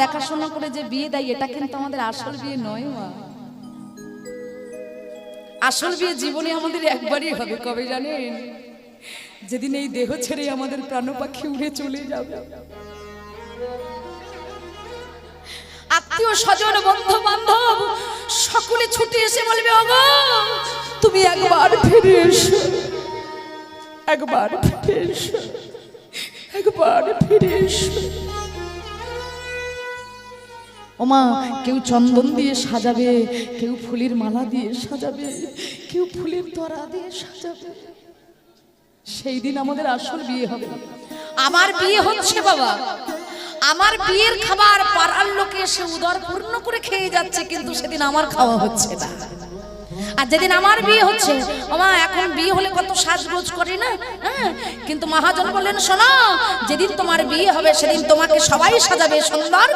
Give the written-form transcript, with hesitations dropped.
দেখাশোনা করে যে বিয়ে দেয় এটা কিন্তু আমাদের আসল বিয়ে নয় মা। আসল বিয়ে জীবনে আমাদের একবারই হবে, কবে জানেন? যেদিন এই দেহ ছেড়ে আমাদের প্রাণ পাখি উড়ে চলে যাবে। আত্মীয় স্বজন বন্ধু বান্ধব সকলে ছুটে এসে বলবে, ওগো তুমি একবার ফিরে এসো, একবার ফিরে এসো, একবার ফিরে এসো। ওমা কেউ চন্দন দিয়ে সাজাবে, কেউ ফুলের মালা দিয়ে সাজাবে, কেউ ফুলের তোড়া দিয়ে সাজাবে। সেই দিন আমাদের আসল বিয়ে হবে। আমার বিয়ে হচ্ছে বাবা, আমার বিয়ের খাবার পাড়ার লোকে এসে উদর পূর্ণ করে খেয়ে যাচ্ছে, কিন্তু সেদিন আমার খাওয়া হচ্ছে না। আর যেদিন আমার বিয়ে হচ্ছে, ওমা এখন বিয়ে হলে কত সাজগোজ করে না, হ্যাঁ, কিন্তু মহাজন বললেন শোনো, যেদিন তোমার বিয়ে হবে সেদিন তোমাকে সবাই সাজাবে সুন্দর।